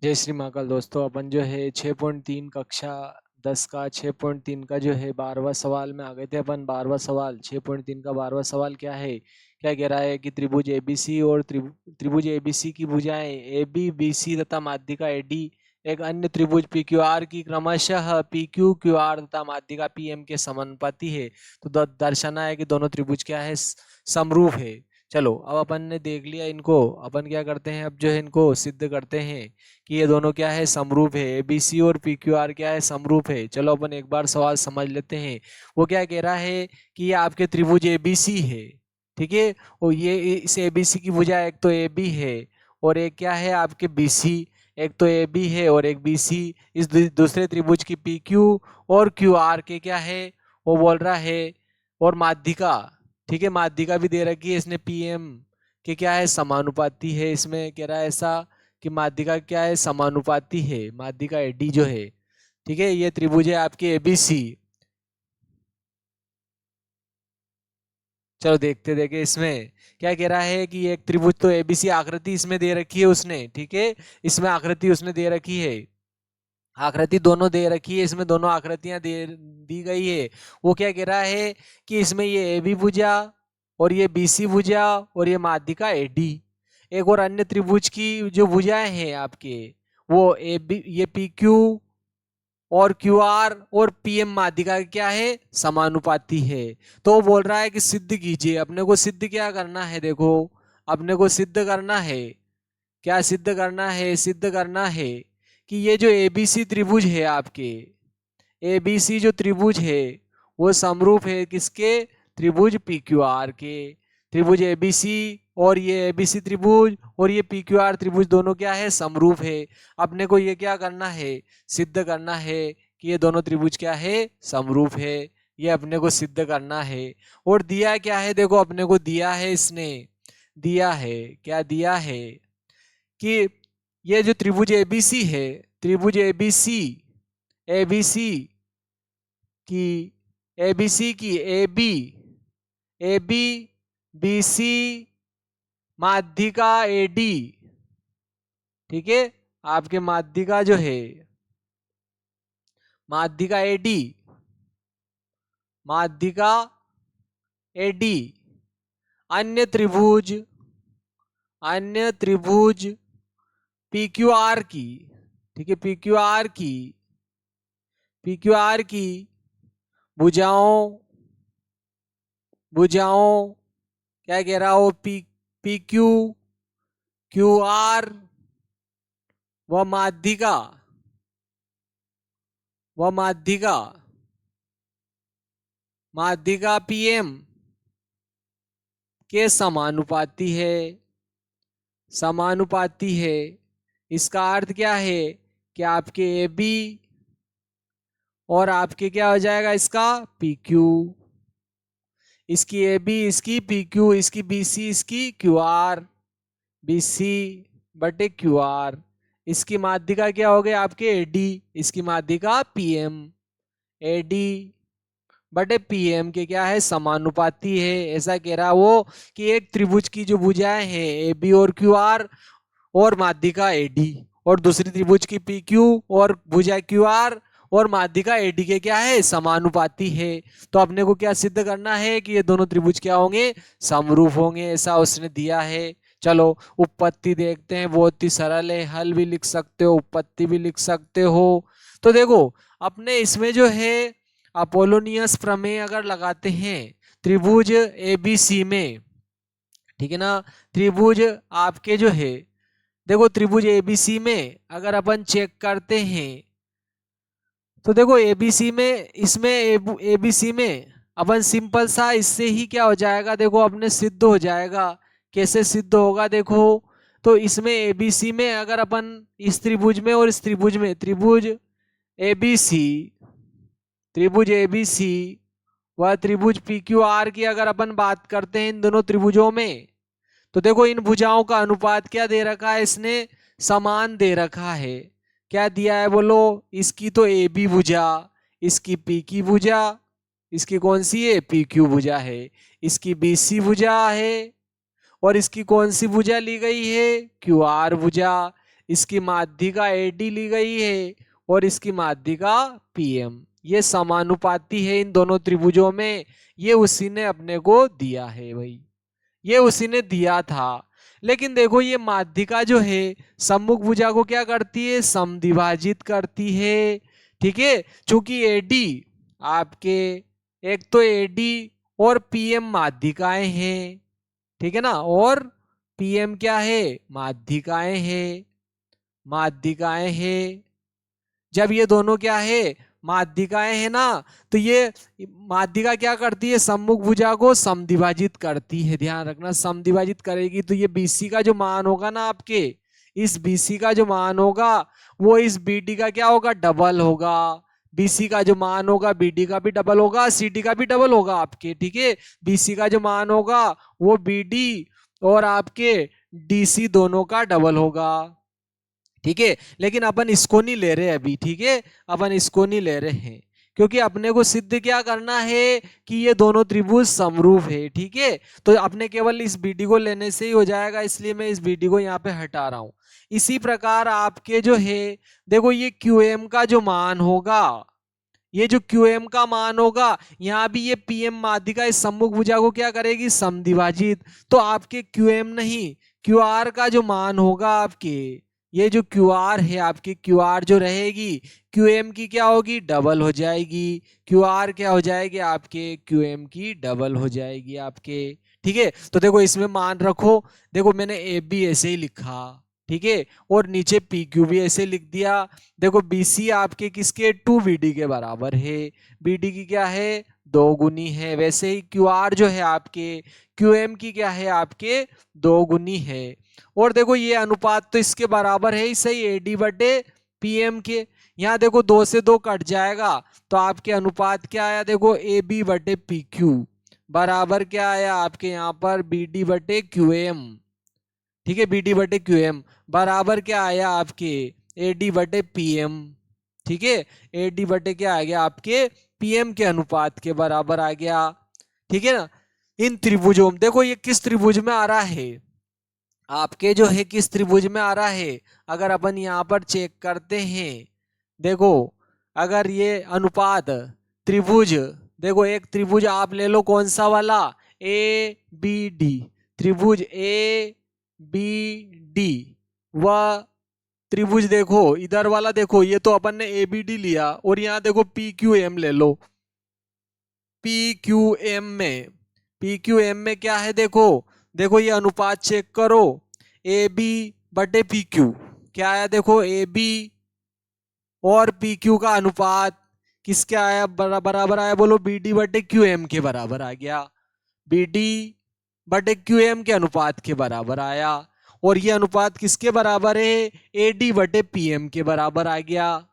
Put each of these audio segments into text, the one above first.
जय श्री महाकाल दोस्तों। अपन जो है 6.3 कक्षा 10 का 6.3 का जो है 12वां सवाल में आ गए थे। अपन 12वां सवाल 6.3 का 12वां सवाल क्या है, क्या कह रहा है कि त्रिभुज एबीसी और त्रिभुज एबीसी की भुजाएं ए बी बी सी तथा माध्यिका एडी एक अन्य त्रिभुज पी क्यू आर की क्रमशः पी क्यू क्यू आर तथा माध्यिका पी एम के समानुपाती है। तो दर्शाना है कि दोनों त्रिभुज क्या है, समरूप है। चलो अब अपन ने देख लिया इनको, अपन क्या करते हैं, अब जो है इनको सिद्ध करते हैं कि ये दोनों क्या है, समरूप है। एबीसी और पीक्यूआर क्या है, समरूप है। चलो अपन एक बार सवाल समझ लेते हैं। वो क्या कह रहा है कि ये आपके त्रिभुज एबीसी है, ठीक है। और ये इस एबीसी की भुजा एक तो ए बी है और एक क्या है आपके बीसी। एक तो ए बी है और एक बीसी। इस दूसरे त्रिभुज की पी क्यू और क्यू आर के क्या है, वो बोल रहा है, और माध्यिका, ठीक है, माध्यिका भी दे रखी है इसने पीएम के क्या है, समानुपाती है। इसमें कह रहा है ऐसा कि माध्यिका क्या है, समानुपाती है, माध्यिका एडी जो है, ठीक है। ये त्रिभुज है आपके एबीसी। चलो देखते देखे इसमें क्या कह रहा है कि एक त्रिभुज तो एबीसी आकृति इसमें दे रखी है उसने, ठीक है। इसमें आकृति उसने दे रखी है, आकृति दोनों दे रखी है, इसमें दोनों आकृतियां दे दी गई है। वो क्या कह रहा है कि इसमें ये ए बी भुजा और ये बी सी भुजा और ये माध्यिका ए डी, एक और अन्य त्रिभुज की जो भुजाएं हैं आपके, वो ए बी, ये पी क्यू और क्यू आर और पी एम माध्यिका क्या है, समानुपाती है। तो वो बोल रहा है कि सिद्ध कीजिए। अपने को सिद्ध क्या करना है, देखो अपने को सिद्ध करना है, क्या सिद्ध करना है, सिद्ध करना है कि ये जो एबीसी त्रिभुज है आपके, एबीसी जो त्रिभुज है वो समरूप है किसके, त्रिभुज पी क्यू आर के। त्रिभुज एबीसी और ये एबीसी त्रिभुज और ये पी क्यू आर त्रिभुज दोनों क्या है, समरूप है। अपने को ये क्या करना है, सिद्ध करना है कि ये दोनों त्रिभुज क्या है, समरूप है। ये अपने को सिद्ध करना है। और दिया क्या है, देखो अपने को दिया है इसने, दिया है, क्या दिया है कि ये जो त्रिभुज एबीसी है, त्रिभुज एबीसी, एबीसी की, एबीसी की A B, A B B C माध्यिका एडी, ठीक है। आपके माध्यिका जो है, माध्यिका एडी, माध्यिका एडी अन्य त्रिभुज, अन्य त्रिभुज पी क्यू आर की, ठीक है, पी क्यू आर की, पी क्यू आर की भुजाओं, भुजाओं क्या कह रहा हो, P P Q Q R व माध्यिका, व माध्यिका, माध्यिका पीएम के समानुपाती है, समानुपाती है। इसका अर्थ क्या है कि आपके ए बी और आपके क्या हो जाएगा, इसका पी क्यू, इसकी ए बी, इसकी पी क्यू, इसकी बी सी, इसकी क्यू आर, बी सी बटे क्यू आर। इसकी माध्यिका क्या हो गए आपके एडी, इसकी माध्यिका पीएम, एडी बटे पीएम के क्या है, समानुपाती है। ऐसा कह रहा वो कि एक त्रिभुज की जो भुजाएं हैं ए बी और क्यू आर और माध्यिका एडी, और दूसरी त्रिभुज की पी क्यू और भुजा क्यू आर और माध्यिका एडी के क्या है, समानुपाती है। तो अपने को क्या सिद्ध करना है कि ये दोनों त्रिभुज क्या होंगे, समरूप होंगे, ऐसा उसने दिया है। चलो उत्पत्ति देखते हैं, बहुत ही सरल है, हल भी लिख सकते हो, उत्पत्ति भी लिख सकते हो। तो देखो अपने इसमें जो है अपोलोनियस प्रमेय अगर लगाते हैं त्रिभुज एबीसी में, ठीक है ना, त्रिभुज आपके जो है, देखो त्रिभुज एबीसी में अगर अपन चेक करते हैं तो देखो एबीसी में, इसमें एबीसी में अपन सिंपल सा इससे ही क्या हो जाएगा, देखो अपने सिद्ध हो जाएगा। कैसे सिद्ध होगा देखो, तो इसमें एबीसी में अगर अपन इस त्रिभुज में और इस त्रिभुज में, त्रिभुज एबीसी, त्रिभुज एबीसी व त्रिभुज पी क्यू आर की अगर अपन बात करते हैं इन दोनों त्रिभुजों में, तो देखो इन भुजाओं का अनुपात क्या दे रखा है इसने, समान दे रखा है। क्या दिया है बोलो, इसकी तो ए बी भुजा, इसकी पी की भुजा, इसकी कौन सी है, पी क्यू भुजा है, इसकी बी सी भुजा है, और इसकी कौन सी भुजा ली गई है, क्यू आर भुजा। इसकी माध्यिका AD ली गई है और इसकी माध्यिका PM। ये समानुपाती है इन दोनों त्रिभुजों में। ये उसी ने अपने को दिया है भाई, ये उसी ने दिया था। लेकिन देखो ये माध्यिका जो है सम्मुख भुजा को क्या करती है, समद्विभाजित करती है। ठीक है, चूंकि AD आपके, एक तो AD और PM माध्यिकाएं हैं, ठीक है ना, और PM क्या है, माध्यिकाएं हैं, माध्यिकाएं हैं। जब ये दोनों क्या है, माध्यिकाएं है ना, तो ये माध्यिका क्या करती है, सम्मुख भुजा को समद्विभाजित करती है। ध्यान रखना, समद्विभाजित करेगी तो ये BC का जो मान होगा ना आपके, इस BC का जो मान होगा वो इस BD का क्या होगा, डबल होगा। BC का जो मान होगा BD का भी डबल होगा, CD का भी डबल होगा आपके। ठीक है, BC का जो मान होगा वो BD और आपके DC दोनों का डबल होगा। ठीक है, लेकिन अपन इसको नहीं ले रहे अभी। ठीक है, अपन इसको नहीं ले रहे हैं क्योंकि अपने को सिद्ध क्या करना है कि ये दोनों त्रिभुज समरूप है। ठीक है, तो अपने केवल इस BD को लेने से ही हो जाएगा, इसलिए मैं इस BD को यहाँ पे हटा रहा हूं। इसी प्रकार आपके जो है देखो ये QM का जो मान होगा, ये जो QM का मान होगा, यहाँ भी ये PM माध्यिका इस सम्मुख भुजा को क्या करेगी, समद्विभाजित। तो आपके QM नहीं, QR का जो मान होगा आपके, ये जो QR है आपकी, QR जो रहेगी QM की क्या होगी, डबल हो जाएगी। QR क्या हो जाएगी आपके, QM की डबल हो जाएगी आपके। ठीक है, तो देखो इसमें मान रखो, देखो मैंने AB ऐसे ही लिखा, ठीक है, और नीचे PQ भी ऐसे लिख दिया। देखो BC आपके किसके, 2BD के बराबर है, BD की क्या है, 2 गुनी है। वैसे ही QR जो है आपके, QM की क्या है आपके, 2 गुनी है। और देखो ये अनुपात तो इसके बराबर है ही सही, AD बटे PM के। यहाँ देखो 2 से 2 कट जाएगा तो आपके अनुपात क्या आया, देखो AB बटे PQ बराबर क्या आया आपके यहाँ पर, BD बटे QM। ठीक है, BD बटे QM बराबर क्या आया आपके, AD बटे PM। ठीक है, AD बटे क्या आ गया आपके, PM के अनुपात के बराबर आ गया। ठीक है ना, इन त्रिभुजों में देखो ये किस त्रिभुज में आ रहा है आपके, जो है किस त्रिभुज में आ रहा है, अगर अपन यहाँ पर चेक करते हैं, देखो अगर ये अनुपात त्रिभुज, देखो एक त्रिभुज आप ले लो, कौन सा वाला, ABD, त्रिभुज ABD व त्रिभुज देखो इधर वाला, देखो ये तो अपन ने ABD लिया, और यहाँ देखो PQM ले लो। PQM में क्या है, देखो देखो ये अनुपात चेक करो, AB बटे PQ क्या आया, देखो AB और PQ का अनुपात किसके आया, बराबर आया, बोलो BD बटे QM के बराबर आ गया। BD बटे QM के अनुपात के बराबर आया, और ये अनुपात किसके बराबर है, AD बटे PM के बराबर आ गया,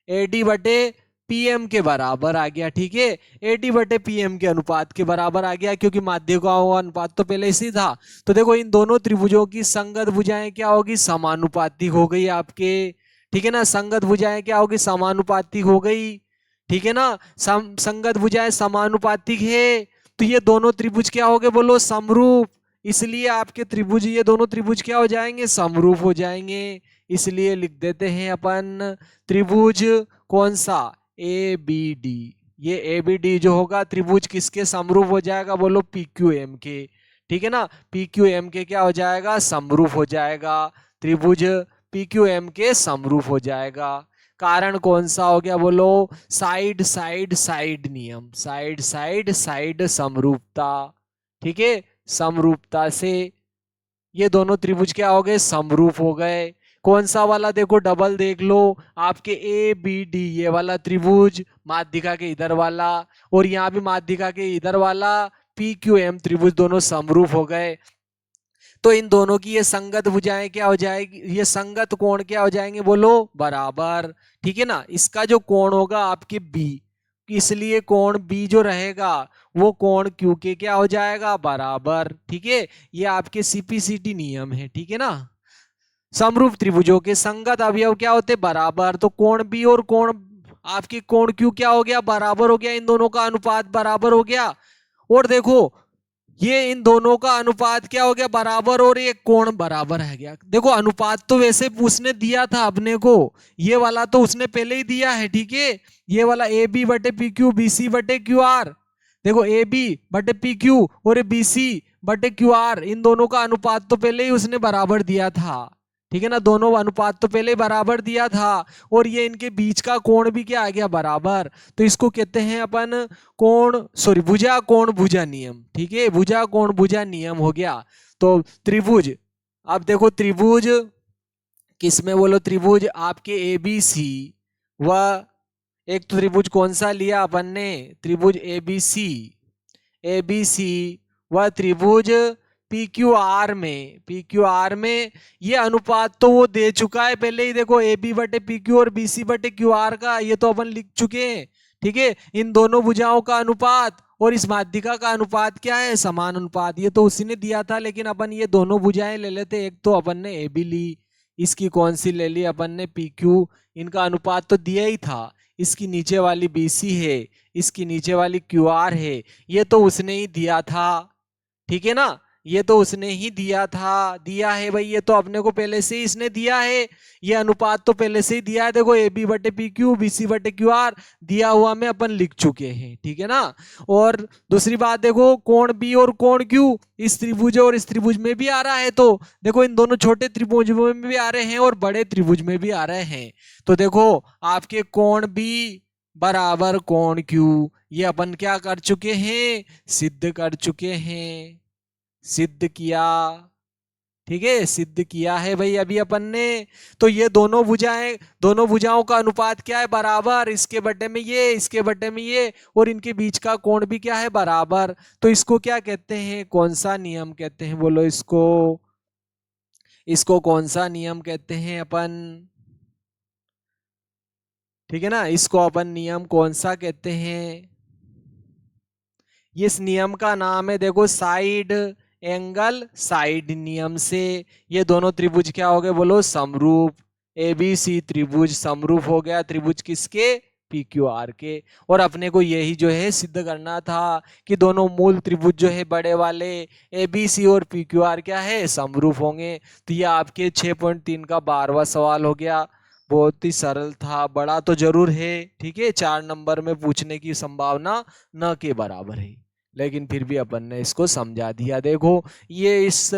AD बटे PM के बराबर आ गया। ठीक है, AD बटे PM के अनुपात के बराबर आ गया, क्योंकि माध्यिकाओं का अनुपात तो पहले इसी था। तो देखो इन दोनों त्रिभुजों की संगत भुजाएं क्या होगी, समानुपाती हो गई आपके। ठीक है ना, संगत भुजाएं क्या होगी, समानुपाती हो गई। ठीक है ना, संगत भुजाएं समानुपातिक है, तो ये दोनों त्रिभुज क्या हो गए, बोलो समरूप। इसलिए आपके त्रिभुज, ये दोनों त्रिभुज क्या हो जाएंगे, समरूप हो जाएंगे। इसलिए लिख देते हैं अपन त्रिभुज कौन सा, ABD। ये ABD जो होगा त्रिभुज किसके समरूप हो जाएगा, बोलो PQM के। ठीक है ना, PQM के क्या हो जाएगा, समरूप हो जाएगा, त्रिभुज PQM के समरूप हो जाएगा। कारण कौन सा हो गया, बोलो साइड साइड साइड नियम, साइड साइड साइड समरूपता। ठीक है, समरूपता से ये दोनों त्रिभुज क्या हो गए, समरूप हो गए। कौन सा वाला, देखो डबल देख लो, आपके ABD ये वाला त्रिभुज माध्यिका के इधर वाला, और यहाँ भी माध्यिका के इधर वाला PQM त्रिभुज दोनों समरूप हो गए। तो इन दोनों की ये संगत भुजाएं क्या हो जाएगी, ये संगत कोण क्या हो जाएंगे, बोलो बराबर। ठीक है ना, इसका जो कोण होगा आपके B, इसलिए कोण B जो रहेगा वो कोण Q के क्या हो जाएगा, बराबर। ठीक है, ये आपके CPCT नियम है। ठीक है ना, समरूप त्रिभुजों के संगत अवयव क्या होते, बराबर। तो कोण B और कोण आपके कोण Q क्या हो गया, बराबर हो गया, इन दोनों का अनुपात बराबर हो गया। और देखो ये इन दोनों का अनुपात क्या हो गया, बराबर, और ये कोण बराबर है गया। देखो अनुपात तो वैसे उसने दिया था अपने को, ये वाला तो उसने पहले ही दिया है, ठीक है। ये वाला ए बी बटे पी क्यू, बी सी बटे क्यू आर। देखो ए बी बटे पी क्यू और बी सी बटे क्यू आर, इन दोनों का अनुपात तो पहले ही उसने बराबर दिया था, ठीक है ना। दोनों अनुपात तो पहले ही बराबर दिया था, और ये इनके बीच का कोण भी क्या आ गया, बराबर। तो इसको कहते हैं अपन भुजा कोण भुजा नियम, ठीक है। भुजा कोण भुजा नियम हो गया। तो त्रिभुज, अब देखो त्रिभुज किसमें बोलो, त्रिभुज आपके ए बी सी व एक तो त्रिभुज कौन सा लिया अपन ने, त्रिभुज A B C, A B C व त्रिभुज पी क्यू आर में, पी क्यू आर में ये अनुपात तो वो दे चुका है पहले ही। देखो ए बी बटे पी क्यू और बी सी बटे क्यू आर का ये तो अपन लिख चुके हैं, ठीक है। इन दोनों भुजाओं का अनुपात और इस माध्यिका का अनुपात क्या है, समान अनुपात। ये तो उसी ने दिया था, लेकिन अपन ये दोनों भुजाएं ले लेते। एक तो अपन ने ए बी ली, इसकी कौन सी ले ली अपन ने, पी क्यू। इनका अनुपात तो दिया ही था। इसकी नीचे वाली बी सी है, इसकी नीचे वाली क्यू आर है, ये तो उसने ही दिया था, ठीक है ना। ये तो उसने ही दिया था, दिया है भाई, ये तो अपने को पहले से ही इसने दिया है। ये अनुपात तो पहले से ही दिया है। देखो ए बी बटे पी क्यू, बी सी बटे क्यू आर दिया हुआ में अपन लिख चुके हैं, ठीक है ना। और दूसरी बात देखो, कोण बी और कोण क्यू इस त्रिभुज और इस त्रिभुज में भी आ रहा है। तो देखो इन दोनों छोटे त्रिभुज में भी आ रहे हैं और बड़े त्रिभुज में भी आ रहे हैं। तो देखो आपके कोण बी बराबर कोण क्यू, ये अपन क्या कर चुके हैं, सिद्ध कर चुके हैं, सिद्ध किया, ठीक है, सिद्ध किया है भाई अभी अपन ने। तो ये दोनों भुजाएं, दोनों भुजाओं का अनुपात क्या है, बराबर। इसके बटे में ये, इसके बटे में ये, और इनके बीच का कोण भी क्या है, बराबर। तो इसको क्या कहते हैं, कौन सा नियम कहते हैं बोलो इसको, इसको कौन सा नियम कहते हैं अपन, ठीक है ना। इसको अपन नियम कौन सा कहते हैं, इस नियम का नाम है देखो साइड एंगल साइड नियम से ये दोनों त्रिभुज क्या हो गए बोलो, समरूप। ए बी सी त्रिभुज समरूप हो गया, त्रिभुज किसके, पी क्यू आर के। और अपने को यही जो है सिद्ध करना था कि दोनों मूल त्रिभुज जो है बड़े वाले ए बी सी और पी क्यू आर क्या है, समरूप होंगे। तो ये आपके 6.3 का 12वां सवाल हो गया। बहुत ही सरल था, बड़ा तो जरूर है, ठीक है। 4 नंबर में पूछने की संभावना न के बराबर है, लेकिन फिर भी अपन ने इसको समझा दिया। देखो ये इस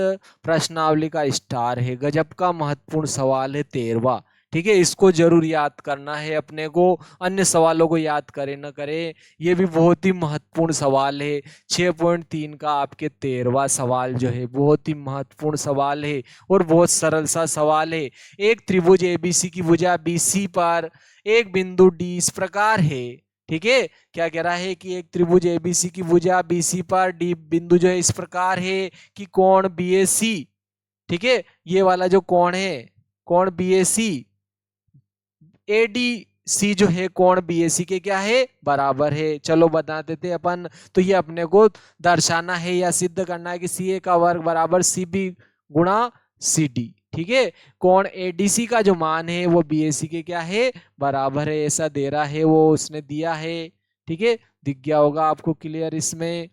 प्रश्नावली का स्टार है, गजब का महत्वपूर्ण सवाल है 13वां, ठीक है। इसको जरूर याद करना है अपने को, अन्य सवालों को याद करे न करे, ये भी बहुत ही महत्वपूर्ण सवाल है। 6.3 का आपके 13वां सवाल जो है बहुत ही महत्वपूर्ण सवाल है और बहुत सरल सा सवाल है। एक त्रिभुज एबीसी की भुजा बीसी पर एक बिंदु डी इस प्रकार है, ठीक है। क्या कह रहा है कि एक त्रिभुज एबीसी की भुजा बीसी पर डी बिंदु जो है इस प्रकार है कि कोण बीएसी, ठीक है, ये वाला जो कोण है, कोण बीएसी एडीसी जो है कोण बीएसी के क्या है, बराबर है। चलो बता देते अपन। तो ये अपने को दर्शाना है या सिद्ध करना है कि सी ए का वर्ग बराबर सी बी गुणा सी डी, ठीक है। कोण एडीसी का जो मान है वो बीएसी के क्या है, बराबर है, ऐसा दे रहा है, वो उसने दिया है, ठीक है। दिख गया होगा आपको क्लियर इसमें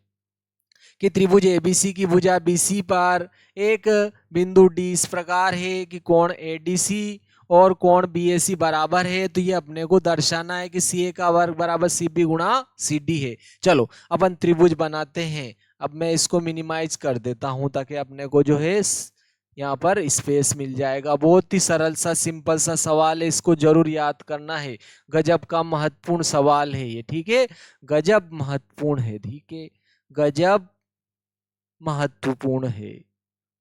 कि त्रिभुज एबीसी की भुजा बीसी पर एक बिंदु डी इस प्रकार है कि कोण एडीसी और कोण बीएसी बराबर है। तो ये अपने को दर्शाना है कि सी ए का वर्ग बराबर सी बी गुणा सी डी है। चलो अपन त्रिभुज बनाते हैं। अब मैं इसको मिनिमाइज कर देता हूं ताकि अपने को जो है यहाँ पर स्पेस मिल जाएगा। बहुत ही सरल सा सिंपल सा सवाल है, इसको जरूर याद करना है। गजब का महत्वपूर्ण सवाल है ये, ठीक है, गजब महत्वपूर्ण है, ठीक है, गजब महत्वपूर्ण है,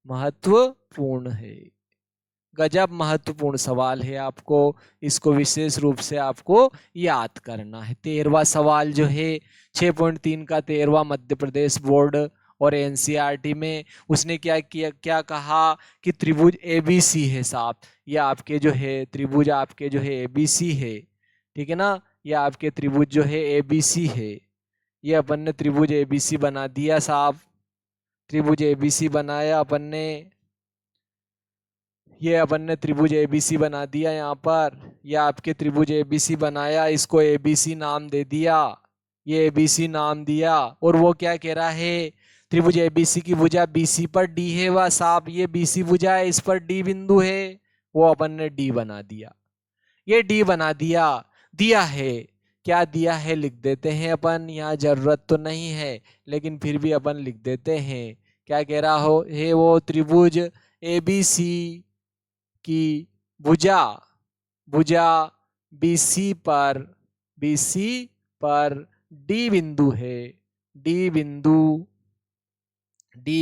महत्वपूर्ण है, गजब महत्वपूर्ण सवाल है। आपको इसको विशेष रूप से आपको याद करना है। 13वां सवाल जो है 6.3 का 13वां मध्य प्रदेश बोर्ड और एनसीईआरटी में उसने क्या किया, क्या कहा कि त्रिभुज एबीसी है साहब। ये आपके जो है त्रिभुज आपके जो है एबीसी है, ठीक है ना। ये आपके त्रिभुज जो है एबीसी है। ये अपन ने त्रिभुज एबीसी बना दिया साहब, त्रिभुज एबीसी बनाया अपन ने, ये अपन ने त्रिभुज एबीसी बना दिया यहाँ पर। ये आपके त्रिभुज एबीसी बनाया, इसको एबीसी नाम दे दिया, ये एबीसी नाम दिया। और वो क्या कह रहा है, त्रिभुज एबीसी की भुजा बीसी पर डी है, वह साफ ये बीसी भुजा है, इस पर डी बिंदु है, वो अपन ने डी बना दिया। ये डी बना दिया, दिया है, क्या दिया है लिख देते हैं अपन, यहाँ जरूरत तो नहीं है लेकिन फिर भी अपन लिख देते हैं। क्या कह रहा हो है वो, त्रिभुज एबीसी की भुजा भुजा बीसी पर डी बिंदु है, डी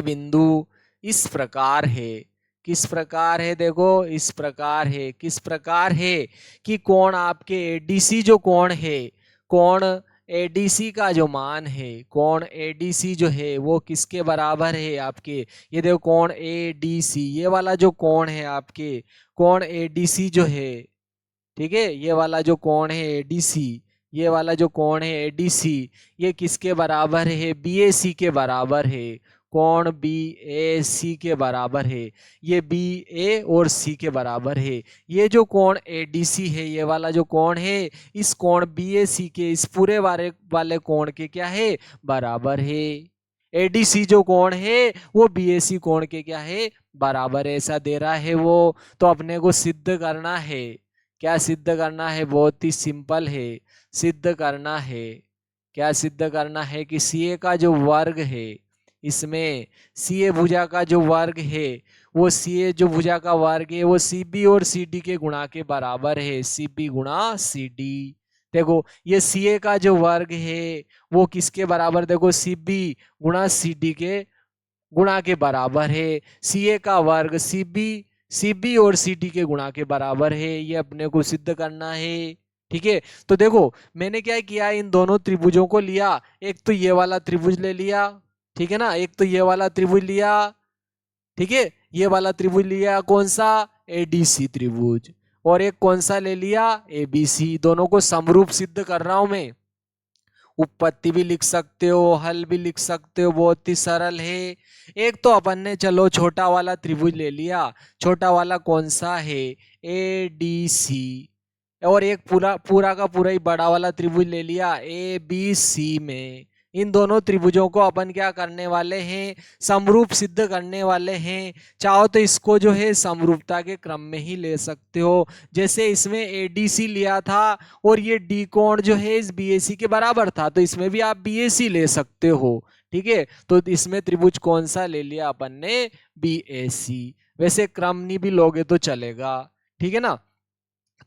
बिंदु इस प्रकार है। किस प्रकार है, देखो इस प्रकार है। किस प्रकार है कि कोण आपके एडीसी जो कोण है, कोण एडीसी का जो मान है, कोण एडीसी जो है वो किसके बराबर है आपके, ये देखो कोण एडीसी, ये वाला जो कोण है आपके, कोण एडीसी जो है, ठीक है, ये वाला जो कोण है एडीसी, ये वाला जो कोण है एडीसी, ये किसके बराबर है, बीएसी के बराबर है। कोण बी ए सी के बराबर है, ये बी ए और सी के बराबर है। ये जो कोण एडीसी है, ये वाला जो कोण है, इस कोण बी ए सी के इस पूरे वाले कोण के क्या है, बराबर है। एडीसी जो कोण है वो बीएसी कोण के क्या है, बराबर है, ऐसा दे रहा है वो। तो अपने को सिद्ध करना है, क्या सिद्ध करना है, बहुत ही सिंपल है, सिद्ध करना है। क्या सिद्ध करना है कि सीए का जो वर्ग है, इसमें सीए भुजा का जो वर्ग है, वो सीए जो भुजा का वर्ग है वो सीबी और सीडी के गुणा के बराबर है, सीबी गुणा सीडी। देखो ये सीए का जो वर्ग है वो किसके बराबर, देखो सीबी गुणा सीडी के गुणा के बराबर है। सीए का वर्ग सीबी और सीडी के गुणा के बराबर है, ये अपने को सिद्ध करना है। ठीक है, तो देखो मैंने क्या किया, इन दोनों त्रिभुजों को लिया, एक तो ये वाला त्रिभुज ले लिया, ठीक है ना, एक तो ये वाला त्रिभुज लिया, ठीक है, ये वाला त्रिभुज लिया कौन सा, एडीसी त्रिभुज, और एक कौन सा ले लिया, एबीसी। दोनों को समरूप सिद्ध कर रहा हूं मैं, उत्पत्ति भी लिख सकते हो, हल भी लिख सकते हो, बहुत ही सरल है। एक तो अपन ने चलो छोटा वाला त्रिभुज ले लिया, छोटा वाला कौन सा है, ए डी सी, और एक पूरा का पूरा ही बड़ा वाला त्रिभुज ले लिया ए बी सी में। इन दोनों त्रिभुजों को अपन क्या करने वाले हैं, समरूप सिद्ध करने वाले हैं। चाहो तो इसको जो है समरूपता के क्रम में ही ले सकते हो, जैसे इसमें एडीसी लिया था और ये डी कोण जो है इस बीएसी के बराबर था, तो इसमें भी आप बीएसी ले सकते हो। ठीक है, तो इसमें त्रिभुज कौन सा ले लिया अपन ने, बीएसी। वैसे क्रम नहीं भी लोगे तो चलेगा, ठीक है ना।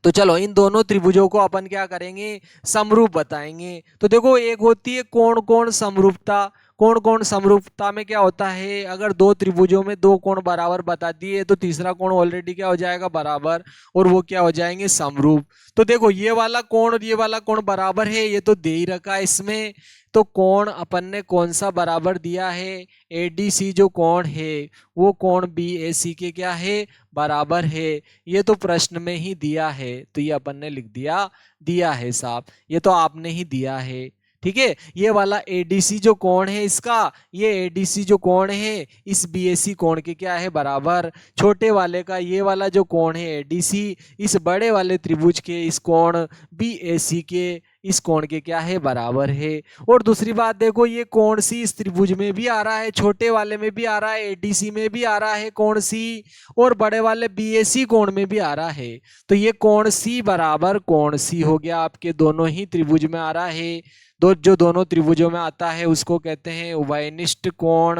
तो चलो इन दोनों त्रिभुजों को अपन क्या करेंगे, समरूप बताएंगे। तो देखो एक होती है कोण कोण समरूपता, कोण कोण समरूपता में क्या होता है, अगर दो त्रिभुजों में दो कोण बराबर बता दिए तो तीसरा कोण ऑलरेडी क्या हो जाएगा, बराबर, और वो क्या हो जाएंगे, समरूप। तो देखो ये वाला कोण और ये वाला कोण बराबर है, ये तो दे ही रखा है इसमें। तो कोण अपन ने कौन सा बराबर दिया है, एडीसी जो कोण है वो कोण बीएसी के क्या है, बराबर है। ये तो प्रश्न में ही दिया है, तो ये अपन ने लिख दिया है साहब, ये तो आपने ही दिया है। ठीक है, ये वाला एडीसी जो कोण है इसका, ये एडीसी जो कोण है इस बीएसी कोण के क्या है, बराबर। छोटे वाले का ये वाला जो कोण है एडीसी, इस बड़े वाले त्रिभुज के इस कोण बीएसी के इस कोण के क्या है, बराबर है। और दूसरी बात देखो, ये कोण सी इस त्रिभुज में भी आ रहा है, छोटे वाले में भी आ रहा है, एडीसी में भी आ रहा है कोण सी, और बड़े वाले बीएसी कोण में भी आ रहा है। तो ये कोण सी बराबर कोण सी हो गया, आपके दोनों ही त्रिभुज में आ रहा है। जो दोनों त्रिभुजों में आता है उसको कहते हैं उभयनिष्ठ कोण।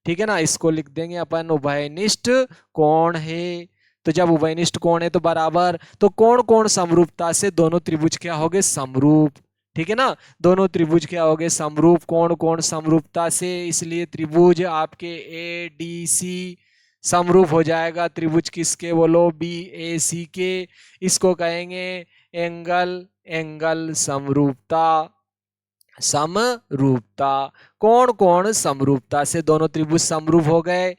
ठीक है ना, इसको लिख देंगे अपन, उभयनिष्ठ कोण है। तो जब उभयनिष्ठ कोण है तो बराबर, तो कोण कोण समरूपता से दोनों त्रिभुज क्या हो गए, समरूप। ठीक है ना, दोनों त्रिभुज क्या हो गए, समरूप, कोण कोण समरूपता से, इसलिए त्रिभुज आपके ए डी सी समरूप हो जाएगा त्रिभुज किसके, बोलो बी ए सी के। इसको कहेंगे एंगल समरूपता, समरूपता। कोण कोण समरूपता से दोनों त्रिभुज समरूप हो गए।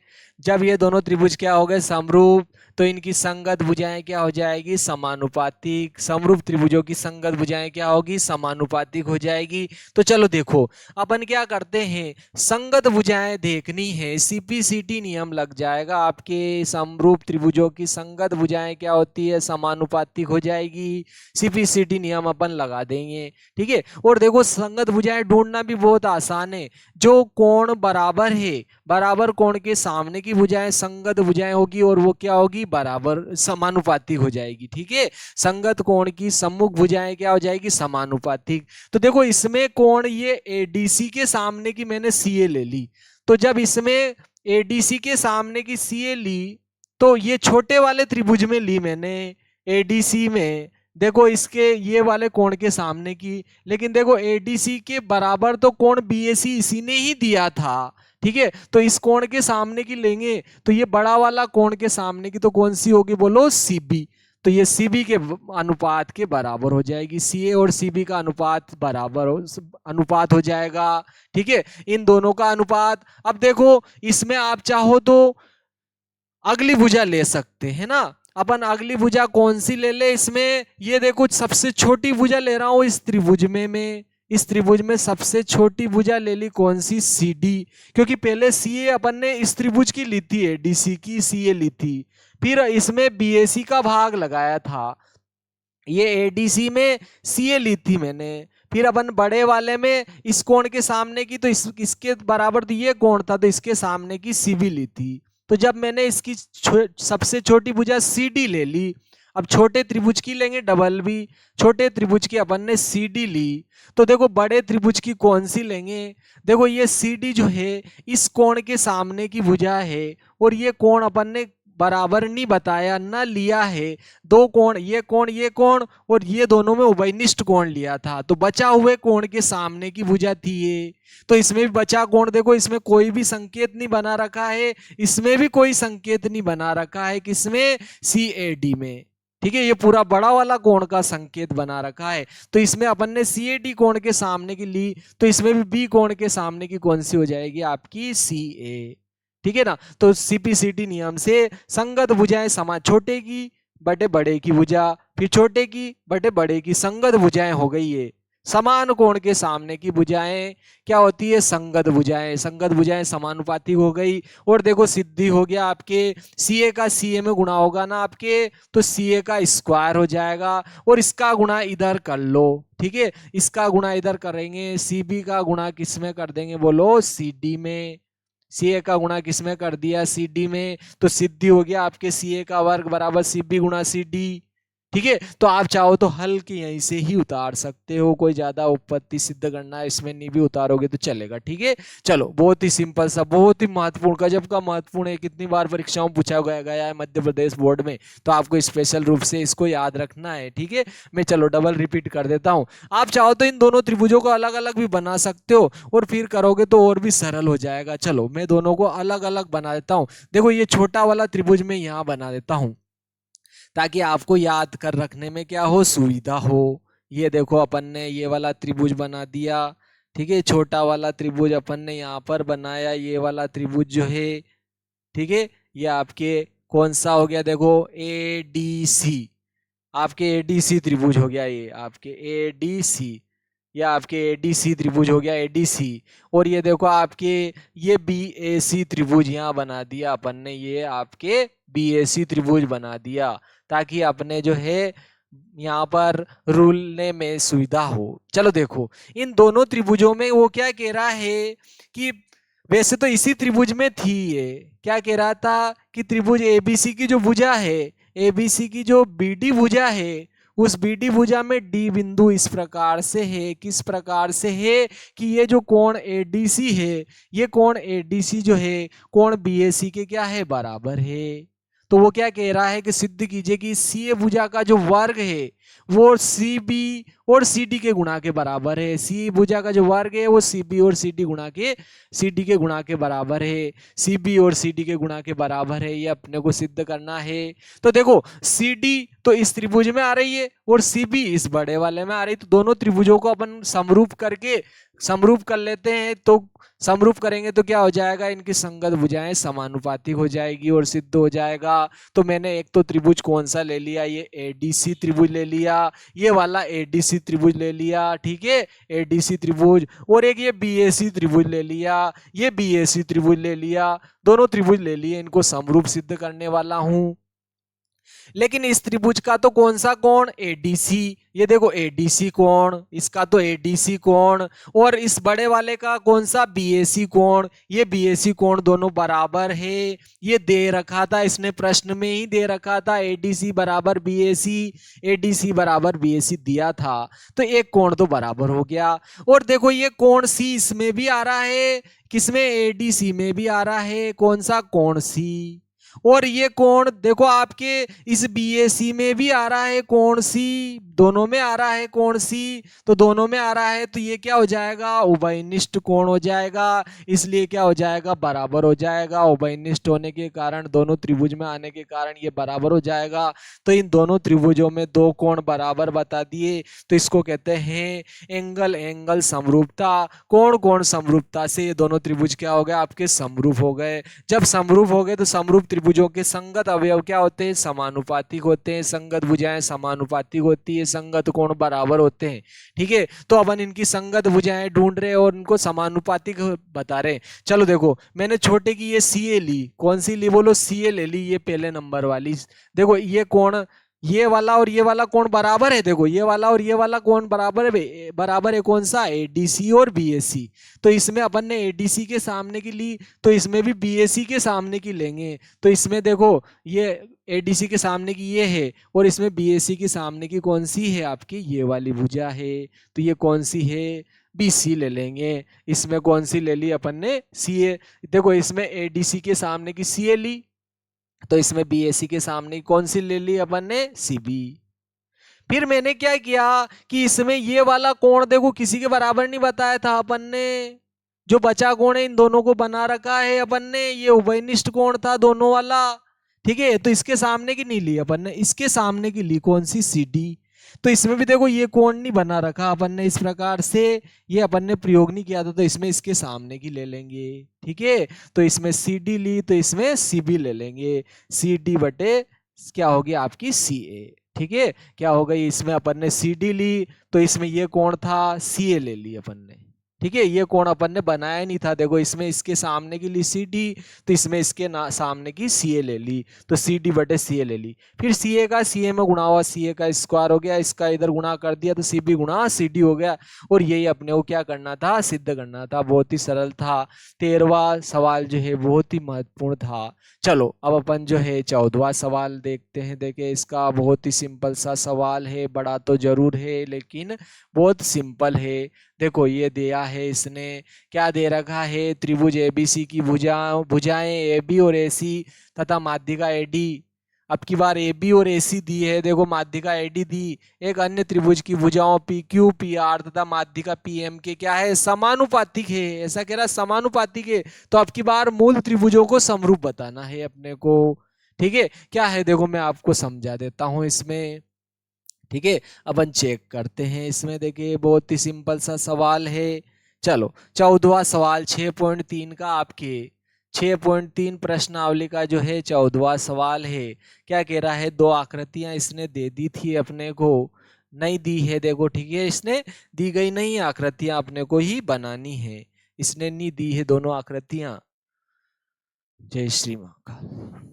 जब ये दोनों त्रिभुज क्या हो गए समरूप, तो इनकी संगत भुजाएं क्या हो जाएगी समानुपातिक। समरूप त्रिभुजों की संगत भुजाएं क्या होगी समानुपातिक हो जाएगी। तो चलो देखो अपन क्या करते हैं, संगत भुजाएं देखनी है, सीपीसीटी नियम लग जाएगा आपके। समरूप त्रिभुजों की संगत भुजाएं क्या होती है समानुपातिक हो जाएगी, सीपीसीटी नियम अपन लगा देंगे। ठीक है, और देखो संगत भुजाएं ढूंढना भी बहुत आसान है। जो कोण बराबर है, बराबर कोण के सामने की भुजाएं संगत भुजाएं होगी और वो क्या होगी बराबर समानुपातिक हो जाएगी। ठीक है, संगत कोण की सम्मुख भुजाएं क्या हो जाएगी समानुपातिक। तो देखो इसमें कोण ये एडीसी के सामने की मैंने सीए ले ली, तो जब इसमें एडीसी के सामने की सीए ली तो ये छोटे वाले त्रिभुज में ली मैंने एडीसी में, देखो इसके ये वाले कोण के सामने की, लेकिन देखो एडीसी के बराबर तो कोण बीएसी इसी ने ही दिया था। ठीक है, तो इस कोण के सामने की लेंगे तो ये बड़ा वाला कोण के सामने की तो कौन सी होगी बोलो सीबी, तो ये सीबी के अनुपात के बराबर हो जाएगी, सीए और सीबी का अनुपात बराबर अनुपात हो जाएगा। ठीक है, इन दोनों का अनुपात। अब देखो इसमें आप चाहो तो अगली भुजा ले सकते हैं ना, अपन अगली भुजा कौन सी ले ले इसमें, ये देखो सबसे छोटी भुजा ले रहा हूं इस त्रिभुज में मैं, इस त्रिभुज में सबसे छोटी भुजा ले ली कौन सी सी डी, क्योंकि पहले सी ए अपन ने इस त्रिभुज की ली थी एडीसी की सी ए ली थी, फिर इसमें बीएसी का भाग लगाया था, ये एडीसी में सी ए ली थी मैंने, फिर अपन बड़े वाले में इस कोण के सामने की तो इसके बराबर तो ये कोण था तो इसके सामने की सी बी ली थी। तो जब मैंने इसकी सबसे छोटी भुजा सी डी ले ली, अब छोटे त्रिभुज की लेंगे डबल बी, छोटे त्रिभुज की अपन ने सी डी ली, तो देखो बड़े त्रिभुज की कौन सी लेंगे, देखो ये सी डी जो है इस कोण के सामने की भुजा है और ये कोण अपन ने बराबर नहीं बताया ना लिया है, दो कोण ये कोण और ये दोनों में उभयनिष्ठ कोण लिया था, तो बचा हुए कोण के सामने की भुजा थी ये, तो इसमें भी बचा कोण देखो इसमें कोई भी संकेत नहीं बना रखा है, इसमें भी कोई संकेत नहीं बना रखा है, किसमें सी ए डी में। ठीक है, ये पूरा बड़ा वाला कोण का संकेत बना रखा है, तो इसमें अपन ने सी ए डी कोण के सामने की ली, तो इसमें भी बी कोण के सामने की कौन सी हो जाएगी आपकी सी ए। ठीक है ना, तो सीपीसीटी नियम से संगत भुजाएं समान, छोटे की बटे बड़े की भुजा, फिर छोटे की बटे बड़े की संगत भुजाएं हो गई है, समान कोण के सामने की भुजाएं क्या होती है संगत भुजाएं, संगत भुजाएं समानुपातिक हो गई। और देखो सिद्धि हो गया आपके, सीए का सीए में गुणा होगा ना आपके, तो सीए का स्क्वायर हो जाएगा और इसका गुणा इधर कर लो। ठीक है, इसका गुणा इधर करेंगे, सीबी का गुणा किस में कर देंगे बोलो सीडी में, सीए का गुणा किसमें कर दिया सीडी में, तो सिद्धि हो गया आपके सीए का वर्ग बराबर सीबी गुणा सीडी। ठीक है, तो आप चाहो तो हल की यहीं से ही उतार सकते हो, कोई ज्यादा उत्पत्ति सिद्ध करना है इसमें नहीं भी उतारोगे तो चलेगा। ठीक है, चलो बहुत ही सिंपल सा, बहुत ही महत्वपूर्ण, गजब का महत्वपूर्ण है, कितनी बार परीक्षाओं पूछा गया है मध्य प्रदेश बोर्ड में, तो आपको स्पेशल रूप से इसको याद रखना है। ठीक है, मैं चलो डबल रिपीट कर देता हूँ, आप चाहो तो इन दोनों त्रिभुजों को अलग अलग भी बना सकते हो और फिर करोगे तो और भी सरल हो जाएगा। चलो मैं दोनों को अलग अलग बना देता हूँ, देखो ये छोटा वाला त्रिभुज में यहाँ बना देता हूँ ताकि आपको याद कर रखने में क्या हो सुविधा हो। ये देखो अपन ने ये वाला त्रिभुज बना दिया। ठीक है, छोटा वाला त्रिभुज अपन ने यहाँ पर बनाया, ये वाला त्रिभुज जो है ठीक है ये आपके कौन सा हो गया देखो ए डी सी, आपके एडीसी त्रिभुज हो गया, ये आपके एडीसी, या आपके एडीसी त्रिभुज हो गया एडीसी। और ये देखो आपके ये बीएसी त्रिभुज यहाँ बना दिया अपन ने, ये आपके बीएसी त्रिभुज बना दिया ताकि अपने जो है यहाँ पर रूलने में सुविधा हो। चलो देखो इन दोनों त्रिभुजों में वो क्या कह रहा है कि वैसे तो इसी त्रिभुज में थी, ये क्या कह रहा था कि त्रिभुज एबीसी की जो भुजा है, एबीसी की जो बीडी भुजा है, उस बीडी भुजा में डी बिंदु इस प्रकार से है, किस प्रकार से है कि ये जो कोण एडीसी है, ये कोण एडीसी जो है कोण बीएसी के क्या है बराबर है। तो वो क्या कह रहा है कि सिद्ध कीजिए कि सीए भुजा का जो वर्ग है वो सी बी और सी डी के गुणा के बराबर है। सी भुजा का जो वर्ग है वो सी बी और सी डी के गुणा के बराबर है। सी बी और सी डी के गुणा के बराबर है, ये अपने को सिद्ध करना है। तो देखो सी डी तो इस त्रिभुज में आ रही है और सी बी इस बड़े वाले में आ रही है, तो दोनों त्रिभुजों को अपन समरूप कर लेते हैं। तो समरूप करेंगे तो क्या हो जाएगा, इनकी संगत भुजाएं समानुपातिक हो जाएगी और सिद्ध हो जाएगा। तो मैंने एक तो त्रिभुज कौन सा ले लिया, ये एडीसी त्रिभुज ले लिया, ये वाला एडीसी त्रिभुज ले लिया, ठीक है, एडीसी त्रिभुज। और एक ये बीएसी त्रिभुज ले लिया, ये बीएसी त्रिभुज ले लिया, दोनों त्रिभुज ले लिए, इनको समरूप सिद्ध करने वाला हूं। लेकिन इस त्रिभुज का तो कौन सा कोण, एडीसी, ये देखो एडीसी कोण, इसका तो एडीसी कोण, और इस बड़े वाले का कौन सा, बीएसी कोण, ये बीएसी कोण दोनों बराबर है। ये दे रखा था, इसने प्रश्न में ही दे रखा था, एडीसी बराबर बीएसी, एडीसी बराबर बीएसी दिया था, तो एक कोण तो बराबर हो गया। और देखो ये कोण सी इसमें भी आ रहा है, किसमें, एडीसी में भी आ रहा है, कौन सा, कोण सी। और ये कोण देखो आपके इस बीएसी में भी आ रहा है कोण सी, दोनों में आ रहा है कोण सी, तो दोनों में आ रहा है, तो ये क्या हो जाएगा, उभयनिष्ठ कोण हो जाएगा, इसलिए क्या हो जाएगा, बराबर हो जाएगा। उभयनिष्ठ होने के कारण, दोनों त्रिभुज में आने के कारण ये बराबर हो जाएगा। तो इन दोनों त्रिभुजों में दो कोण बराबर बता दिए, तो इसको कहते हैं एंगल एंगल समरूपता। कोण कोण समरूपता से ये दोनों त्रिभुज क्या हो गए, आपके समरूप हो गए। जब समरूप हो गए तो समरूप त्रिभुजों के संगत अवयव क्या होते हैं, समानुपातिक होते हैं। संगत भुजाएं समानुपातिक होती है, संगत कोण बराबर होते हैं, ठीक है। तो अपन इनकी संगत भुजाएं ढूंढ रहे हैं और इनको समानुपातिक बता रहे हैं। चलो देखो मैंने छोटे की ये सी ए ली, कौन सी ली बोलो, सी ए ले ली, ये पहले नंबर वाली। देखो ये कोण, ये वाला और ये वाला कोण बराबर है, देखो ये वाला और ये वाला कोण बराबर है कौन सा, एडीसी और बीएसी। तो इसमें अपन ने एडीसी के सामने की ली, तो इसमें भी बीएसी के सामने की लेंगे। तो इसमें देखो ये एडीसी के सामने की ये है और इसमें बीएसी के सामने की कौन सी है, आपकी ये वाली भुजा है, तो ये कौन सी है, बीसी ले लेंगे। इसमें कौन सी ले ली अपन ने, सीए। देखो इसमें एडीसी के सामने की सीए ली, तो इसमें बीएसी के सामने कौन सी ले ली अपन ने, सीबी। फिर मैंने क्या किया कि इसमें ये वाला कोण देखो किसी के बराबर नहीं बताया था अपन ने, जो बचा कोण है इन दोनों को बना रखा है अपन ने, ये उभयनिष्ठ कोण था दोनों वाला, ठीक है। तो इसके सामने की नहीं ली अपन ने, इसके सामने की ली कौन सी, सीडी। तो इसमें भी देखो ये कोण नहीं बना रखा अपन ने इस प्रकार से, ये अपन ने प्रयोग नहीं किया था, तो इसमें इसके सामने की ले लेंगे, ठीक है। तो इसमें सी डी ली, तो इसमें सी बी ले लेंगे, सी डी बटे क्या होगी आपकी सी ए, ठीक है। क्या हो गई, इसमें अपन ने सी डी ली, तो इसमें ये कोण था, सी ए ले ली अपन ने, ठीक है। ये कोण अपन ने बनाया नहीं था, देखो इसमें इसके सामने की ली सी डी, तो इसमें इसके सामने की सी ए ले ली, तो सी डी बटे सी ए ले ली। फिर सी ए का सी ए में गुणा हुआ, सी ए का स्क्वायर हो गया, इसका इधर गुणा कर दिया, तो सी बी गुणा सी डी हो गया। और यही अपने को क्या करना था, सिद्ध करना था। बहुत ही सरल था। 13वां सवाल जो है बहुत ही महत्वपूर्ण था। चलो अब अपन जो है 14वां सवाल देखते हैं। देखिए इसका बहुत ही सिंपल सा सवाल है, बड़ा तो जरूर है लेकिन बहुत सिंपल है। देखो ये दिया है इसने, क्या दे रखा है, त्रिभुज एबीसी की भुजाएं एबी और एसी तथा माध्यिका एडी। अब की बार एबी और एसी दी है, देखो माध्यिका एडी दी। एक अन्य त्रिभुज की भुजाओं पी क्यू पी आर तथा माध्यिका पी एम के क्या है, समानुपातिक है। ऐसा कह रहा समानुपातिक है, तो अब की बार मूल त्रिभुजों को समरूप बताना है अपने को, ठीक है। क्या है देखो मैं आपको समझा देता हूं इसमें, ठीक है। अपन चेक करते हैं इसमें, देखिए बहुत ही सिंपल सा सवाल है। चलो 14वां सवाल 6.3 का, आपके 6.3 प्रश्नावली का जो है 14वां सवाल है। क्या कह रहा है, दो आकृतियां इसने दे दी थी अपने को, नहीं दी है देखो, ठीक है। इसने दी गई नहीं आकृतियां अपने को ही बनानी है, इसने नहीं दी है दोनों आकृतियां। जय श्री महाकाल।